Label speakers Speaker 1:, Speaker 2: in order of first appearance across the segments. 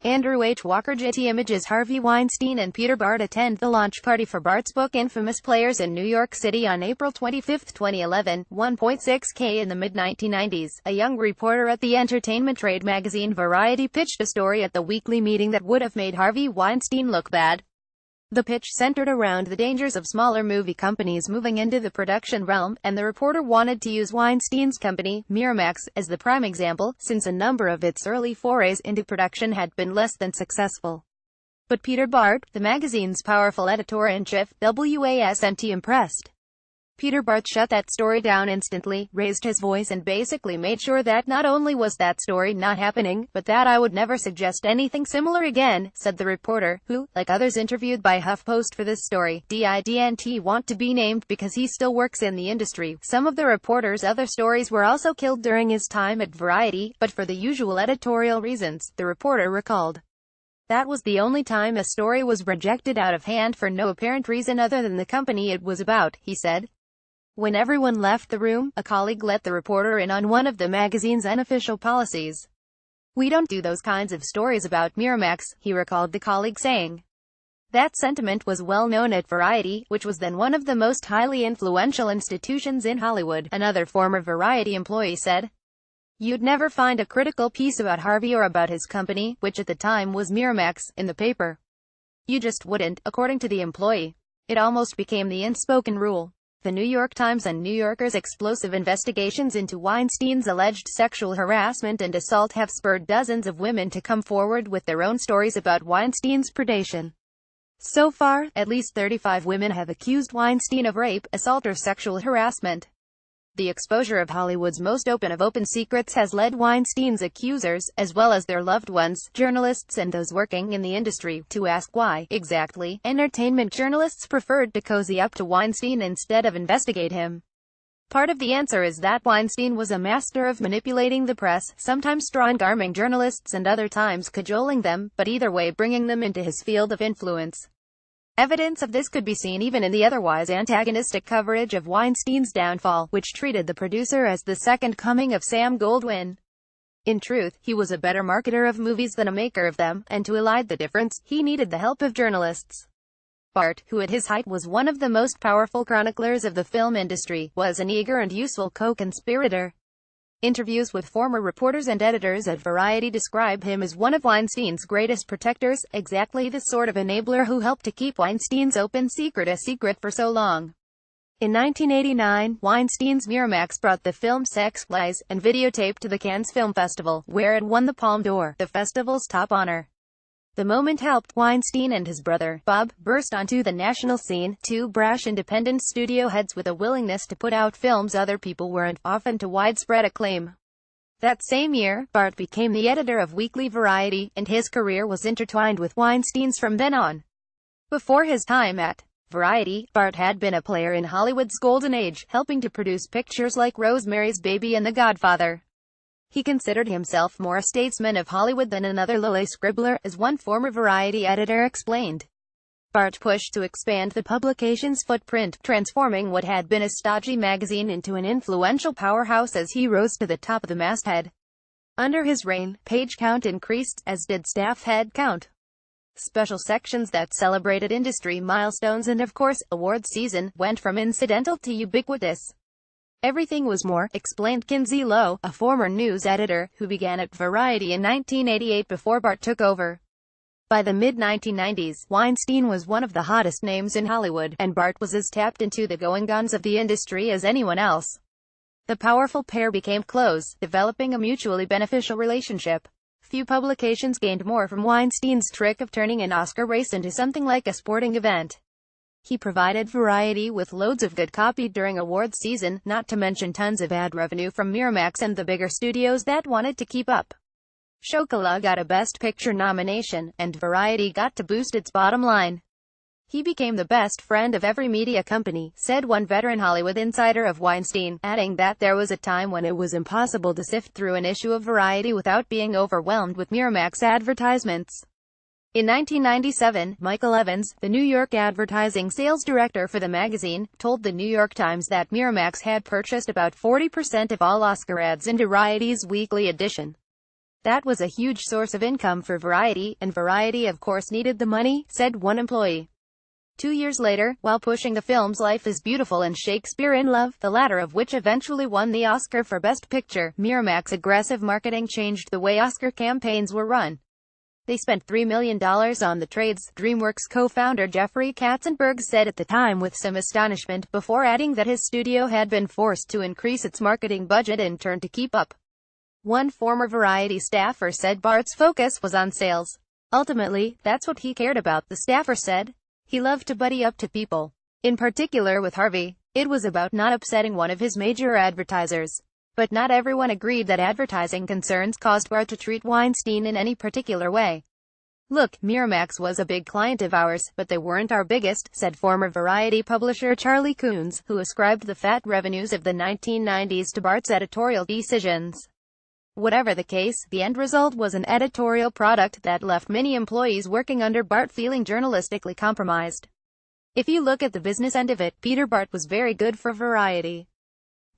Speaker 1: Andrew H. WalkerGetty images Harvey Weinstein and Peter Bart attend the launch party for Bart's book Infamous Players in New York City on April 25, 2011. 1.6K In the mid-1990s, a young reporter at the entertainment trade magazine Variety pitched a story at the weekly meeting that would have made Harvey Weinstein look bad. The pitch centered around the dangers of smaller movie companies moving into the production realm, and the reporter wanted to use Weinstein's company, Miramax, as the prime example, since a number of its early forays into production had been less than successful. But Peter Bart, the magazine's powerful editor-in-chief, wasn't impressed. Peter Bart shut that story down instantly, raised his voice and basically made sure that not only was that story not happening, but that I would never suggest anything similar again, said the reporter, who, like others interviewed by HuffPost for this story, didn't want to be named because he still works in the industry. Some of the reporter's other stories were also killed during his time at Variety, but for the usual editorial reasons, the reporter recalled. That was the only time a story was rejected out of hand for no apparent reason other than the company it was about, he said. When everyone left the room, a colleague let the reporter in on one of the magazine's unofficial policies. "We don't do those kinds of stories about Miramax," he recalled the colleague saying. That sentiment was well known at Variety, which was then one of the most highly influential institutions in Hollywood, another former Variety employee said. You'd never find a critical piece about Harvey or about his company, which at the time was Miramax, in the paper. You just wouldn't, according to the employee. It almost became the unspoken rule. The New York Times and New Yorker's explosive investigations into Weinstein's alleged sexual harassment and assault have spurred dozens of women to come forward with their own stories about Weinstein's predation. So far, at least 35 women have accused Weinstein of rape, assault or sexual harassment. The exposure of Hollywood's most open of open secrets has led Weinstein's accusers, as well as their loved ones, journalists and those working in the industry, to ask why, exactly, entertainment journalists preferred to cozy up to Weinstein instead of investigate him. Part of the answer is that Weinstein was a master of manipulating the press, sometimes strong-arming journalists and other times cajoling them, but either way bringing them into his field of influence. Evidence of this could be seen even in the otherwise antagonistic coverage of Weinstein's downfall, which treated the producer as the second coming of Sam Goldwyn. In truth, he was a better marketer of movies than a maker of them, and to elide the difference, he needed the help of journalists. Bart, who at his height was one of the most powerful chroniclers of the film industry, was an eager and useful co-conspirator. Interviews with former reporters and editors at Variety describe him as one of Weinstein's greatest protectors, exactly the sort of enabler who helped to keep Weinstein's open secret a secret for so long. In 1989, Weinstein's Miramax brought the film Sex, Lies, and Videotape to the Cannes Film Festival, where it won the Palme d'Or, the festival's top honor. The moment helped Weinstein and his brother, Bob, burst onto the national scene, two brash independent studio heads with a willingness to put out films other people weren't, often to widespread acclaim. That same year, Bart became the editor of Weekly Variety, and his career was intertwined with Weinstein's from then on. Before his time at Variety, Bart had been a player in Hollywood's golden age, helping to produce pictures like Rosemary's Baby and The Godfather. He considered himself more a statesman of Hollywood than another lowly scribbler, as one former Variety editor explained. Bart pushed to expand the publication's footprint, transforming what had been a stodgy magazine into an influential powerhouse as he rose to the top of the masthead. Under his reign, page count increased, as did staff head count. Special sections that celebrated industry milestones and, of course, awards season, went from incidental to ubiquitous. Everything was more, explained Kinsey Lowe, a former news editor, who began at Variety in 1988 before Bart took over. By the mid-1990s, Weinstein was one of the hottest names in Hollywood, and Bart was as tapped into the goings-on of the industry as anyone else. The powerful pair became close, developing a mutually beneficial relationship. Few publications gained more from Weinstein's trick of turning an Oscar race into something like a sporting event. He provided Variety with loads of good copy during awards season, not to mention tons of ad revenue from Miramax and the bigger studios that wanted to keep up. Chocolat got a Best Picture nomination, and Variety got to boost its bottom line. He became the best friend of every media company, said one veteran Hollywood insider of Weinstein, adding that there was a time when it was impossible to sift through an issue of Variety without being overwhelmed with Miramax advertisements. In 1997, Michael Evans, the New York advertising sales director for the magazine, told the New York Times that Miramax had purchased about 40% of all Oscar ads in Variety's weekly edition. That was a huge source of income for Variety, and Variety of course needed the money, said one employee. 2 years later, while pushing the films Life is Beautiful and Shakespeare in Love, the latter of which eventually won the Oscar for Best Picture, Miramax's aggressive marketing changed the way Oscar campaigns were run. They spent $3 million on the trades, DreamWorks co-founder Jeffrey Katzenberg said at the time with some astonishment, before adding that his studio had been forced to increase its marketing budget in turn to keep up. One former Variety staffer said Bart's focus was on sales. Ultimately, that's what he cared about, the staffer said. He loved to buddy up to people. In particular with Harvey. It was about not upsetting one of his major advertisers. But not everyone agreed that advertising concerns caused Bart to treat Weinstein in any particular way. Look, Miramax was a big client of ours, but they weren't our biggest, said former Variety publisher Charlie Coons, who ascribed the fat revenues of the 1990s to Bart's editorial decisions. Whatever the case, the end result was an editorial product that left many employees working under Bart feeling journalistically compromised. If you look at the business end of it, Peter Bart was very good for Variety.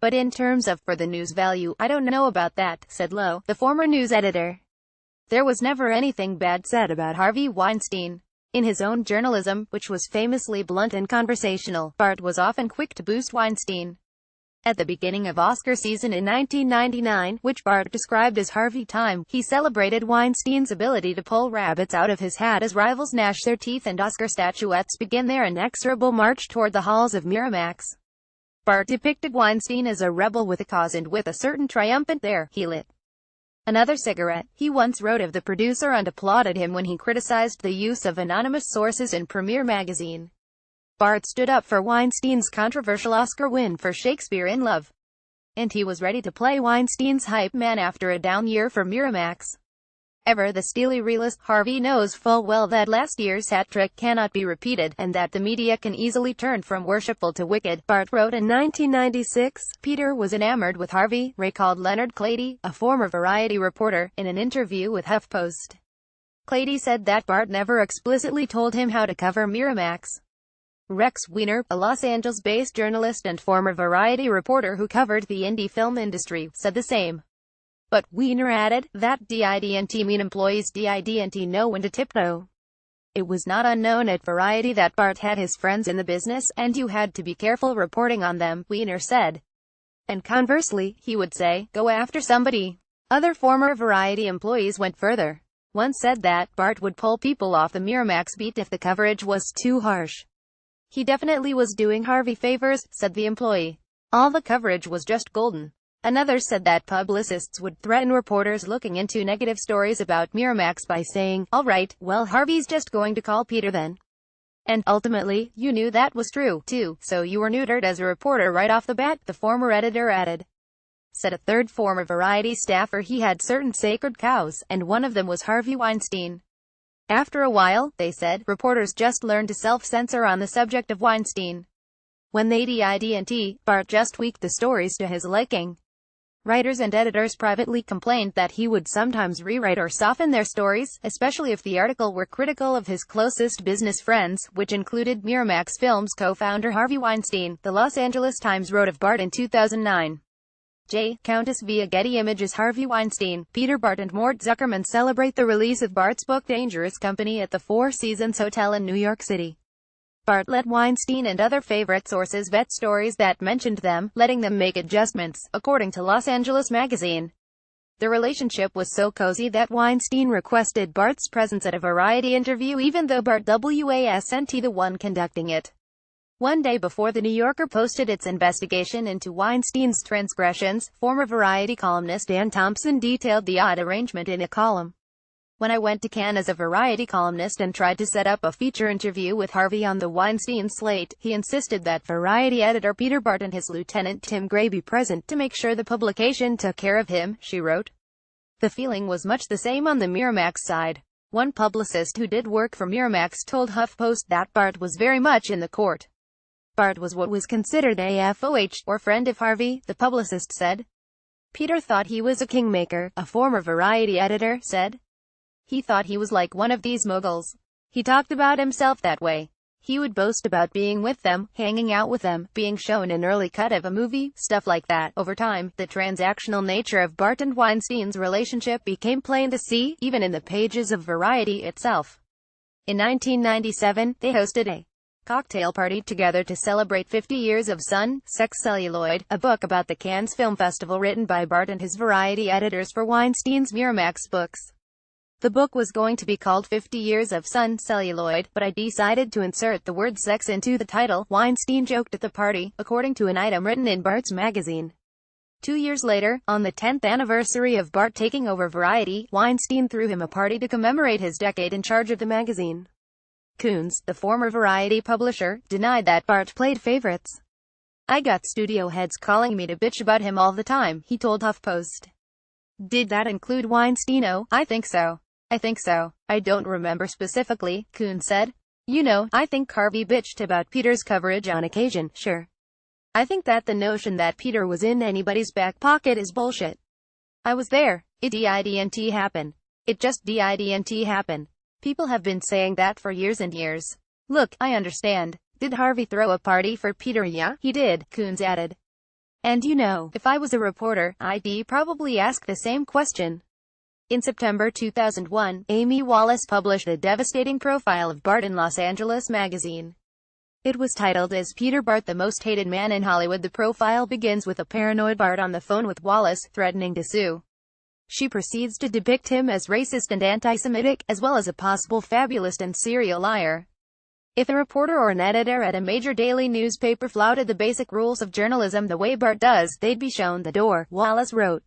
Speaker 1: But in terms of for the news value, I don't know about that, said Lowe, the former news editor. There was never anything bad said about Harvey Weinstein. In his own journalism, which was famously blunt and conversational, Bart was often quick to boost Weinstein. At the beginning of Oscar season in 1999, which Bart described as Harvey time, he celebrated Weinstein's ability to pull rabbits out of his hat as rivals gnash their teeth and Oscar statuettes begin their inexorable march toward the halls of Miramax. Bart depicted Weinstein as a rebel with a cause and with a certain triumphant there, he lit another cigarette. He once wrote of the producer and applauded him when he criticized the use of anonymous sources in Premiere magazine. Bart stood up for Weinstein's controversial Oscar win for Shakespeare in Love. And he was ready to play Weinstein's hype man after a down year for Miramax. Ever the steely realist, Harvey knows full well that last year's hat trick cannot be repeated, and that the media can easily turn from worshipful to wicked, Bart wrote in 1996. Peter was enamored with Harvey, recalled Leonard Clady, a former Variety reporter, in an interview with HuffPost. Clady said that Bart never explicitly told him how to cover Miramax. Rex Weiner, a Los Angeles-based journalist and former Variety reporter who covered the indie film industry, said the same. But, Weiner added, that didn't mean employees didn't know when to tiptoe. It was not unknown at Variety that Bart had his friends in the business, and you had to be careful reporting on them, Weiner said. And conversely, he would say, go after somebody. Other former Variety employees went further. One said that Bart would pull people off the Miramax beat if the coverage was too harsh. He definitely was doing Harvey favors, said the employee. All the coverage was just golden. Another said that publicists would threaten reporters looking into negative stories about Miramax by saying, all right, well Harvey's just going to call Peter then. And, ultimately, you knew that was true, too, so you were neutered as a reporter right off the bat, the former editor added. Said a third former Variety staffer he had certain sacred cows, and one of them was Harvey Weinstein. After a while, they said, reporters just learned to self-censor on the subject of Weinstein. When they didn't, Bart just tweaked the stories to his liking. Writers and editors privately complained that he would sometimes rewrite or soften their stories, especially if the article were critical of his closest business friends, which included Miramax Films co-founder Harvey Weinstein. The Los Angeles Times wrote of Bart in 2009. Countess via Getty Images. Harvey Weinstein, Peter Bart and Mort Zuckerman celebrate the release of Bart's book Dangerous Company at the Four Seasons Hotel in New York City. Bart let Weinstein and other favorite sources vet stories that mentioned them, letting them make adjustments, according to Los Angeles Magazine. The relationship was so cozy that Weinstein requested Bart's presence at a Variety interview even though Bart wasn't the one conducting it. One day before The New Yorker posted its investigation into Weinstein's transgressions, former Variety columnist Ann Thompson detailed the odd arrangement in a column. When I went to Cannes as a Variety columnist and tried to set up a feature interview with Harvey on the Weinstein slate, he insisted that Variety editor Peter Bart and his lieutenant Tim Gray be present to make sure the publication took care of him, she wrote. The feeling was much the same on the Miramax side. One publicist who did work for Miramax told HuffPost that Bart was very much in the court. Bart was what was considered a FOH, or friend of Harvey, the publicist said. Peter thought he was a kingmaker, a former Variety editor said. He thought he was like one of these moguls. He talked about himself that way. He would boast about being with them, hanging out with them, being shown an early cut of a movie, stuff like that. Over time, the transactional nature of Bart and Weinstein's relationship became plain to see, even in the pages of Variety itself. In 1997, they hosted a cocktail party together to celebrate 50 years of Sun, Sex Celluloid, a book about the Cannes Film Festival written by Bart and his Variety editors for Weinstein's Miramax books. The book was going to be called 50 Years of Sun Celluloid, but I decided to insert the word sex into the title, Weinstein joked at the party, according to an item written in Bart's magazine. 2 years later, on the 10th anniversary of Bart taking over Variety, Weinstein threw him a party to commemorate his decade in charge of the magazine. Coons, the former Variety publisher, denied that Bart played favorites. "I got studio heads calling me to bitch about him all the time," he told HuffPost. "Did that include Weinstein?" "Oh, I think so. I think so. I don't remember specifically," Coons said. "You know, I think Harvey bitched about Peter's coverage on occasion, sure. I think that the notion that Peter was in anybody's back pocket is bullshit. I was there. It didn't happen. It just didn't happen. People have been saying that for years and years. Look, I understand. Did Harvey throw a party for Peter?" "Yeah, he did," Coons added. "And you know, if I was a reporter, I'd probably ask the same question." In September 2001, Amy Wallace published a devastating profile of Bart in Los Angeles magazine. It was titled as Peter Bart, the most hated man in Hollywood. The profile begins with a paranoid Bart on the phone with Wallace, threatening to sue. She proceeds to depict him as racist and anti-Semitic, as well as a possible fabulist and serial liar. If a reporter or an editor at a major daily newspaper flouted the basic rules of journalism the way Bart does, they'd be shown the door, Wallace wrote.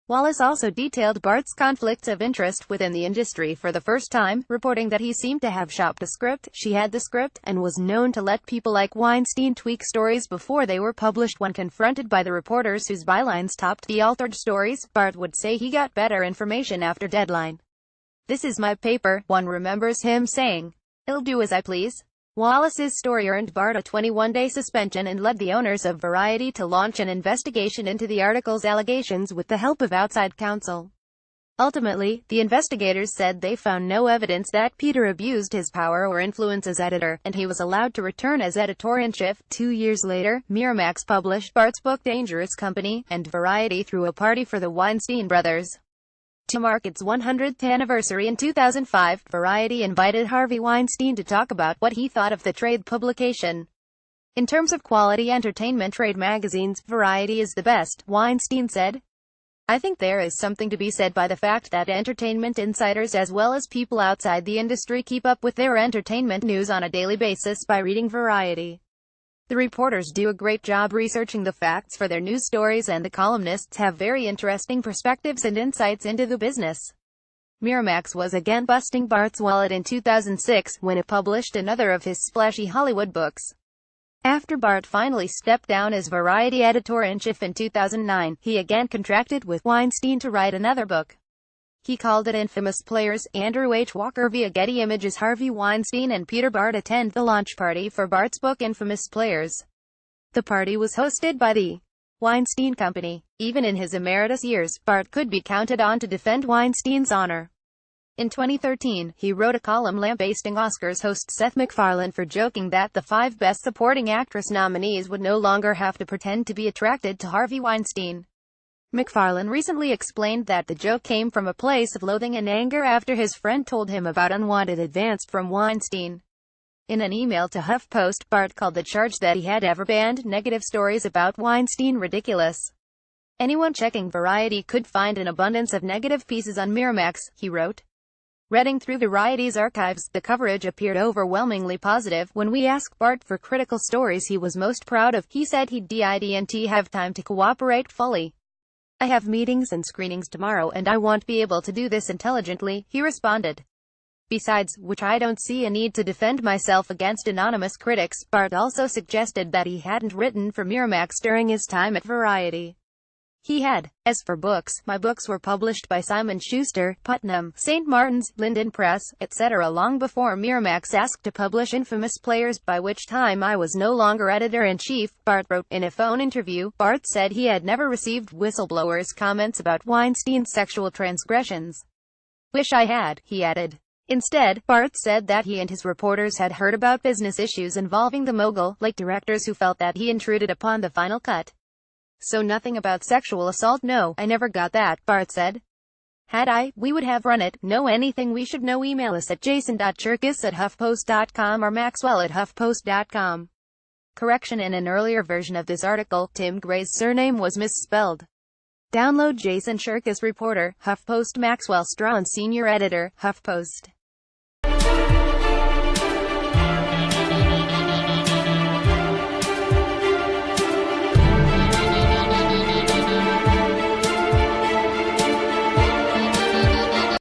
Speaker 1: Wallace also detailed Bart's conflicts of interest within the industry for the first time, reporting that he seemed to have shopped a script, she had the script, and was known to let people like Weinstein tweak stories before they were published. When confronted by the reporters whose bylines topped the altered stories, Bart would say he got better information after deadline. "This is my paper," one remembers him saying. "I'll do as I please." Wallace's story earned Bart a 21-day suspension and led the owners of Variety to launch an investigation into the article's allegations with the help of outside counsel. Ultimately, the investigators said they found no evidence that Peter abused his power or influence as editor, and he was allowed to return as editor-in-chief. 2 years later, Miramax published Bart's book Dangerous Company, and Variety threw a party for the Weinstein brothers. To mark its 100th anniversary in 2005, Variety invited Harvey Weinstein to talk about what he thought of the trade publication. "In terms of quality entertainment trade magazines, Variety is the best," Weinstein said. "I think there is something to be said by the fact that entertainment insiders as well as people outside the industry keep up with their entertainment news on a daily basis by reading Variety. The reporters do a great job researching the facts for their news stories, and the columnists have very interesting perspectives and insights into the business." Miramax was again busting Bart's wallet in 2006, when it published another of his splashy Hollywood books. After Bart finally stepped down as Variety editor-in-chief in 2009, he again contracted with Weinstein to write another book. He called it Infamous Players. Andrew H. Walker via Getty Images. Harvey Weinstein and Peter Bart attend the launch party for Bart's book Infamous Players. The party was hosted by the Weinstein Company. Even in his emeritus years, Bart could be counted on to defend Weinstein's honor. In 2013, he wrote a column lambasting Oscars host Seth MacFarlane for joking that the 5 Best Supporting Actress nominees would no longer have to pretend to be attracted to Harvey Weinstein. MacFarlane recently explained that the joke came from a place of loathing and anger after his friend told him about unwanted advance from Weinstein. In an email to HuffPost, Bart called the charge that he had ever banned negative stories about Weinstein ridiculous. "Anyone checking Variety could find an abundance of negative pieces on Miramax," he wrote. Reading through Variety's archives, the coverage appeared overwhelmingly positive. "When we asked Bart for critical stories he was most proud of, he said he didn't have time to cooperate fully. I have meetings and screenings tomorrow and I won't be able to do this intelligently," he responded. Besides which, I don't see a need to defend myself against anonymous critics. Bart also suggested that he hadn't written for Miramax during his time at Variety. He had. "As for books, my books were published by Simon Schuster, Putnam, St. Martin's, Linden Press, etc. long before Miramax asked to publish Infamous Players, by which time I was no longer editor-in-chief," Bart wrote. In a phone interview, Bart said he had never received whistleblowers' comments about Weinstein's sexual transgressions. "Wish I had," he added. Instead, Bart said that he and his reporters had heard about business issues involving the mogul, like directors who felt that he intruded upon the final cut. So nothing about sexual assault. No, I never got that, Bart said. Had I, we would have run it. Know anything we should know? Email us at jason.cherkis@huffpost.com or maxwell@huffpost.com. Correction: in an earlier version of this article, Tim Gray's surname was misspelled. Download Jason Cherkis, reporter, HuffPost. Maxwell Strawn, senior editor, HuffPost.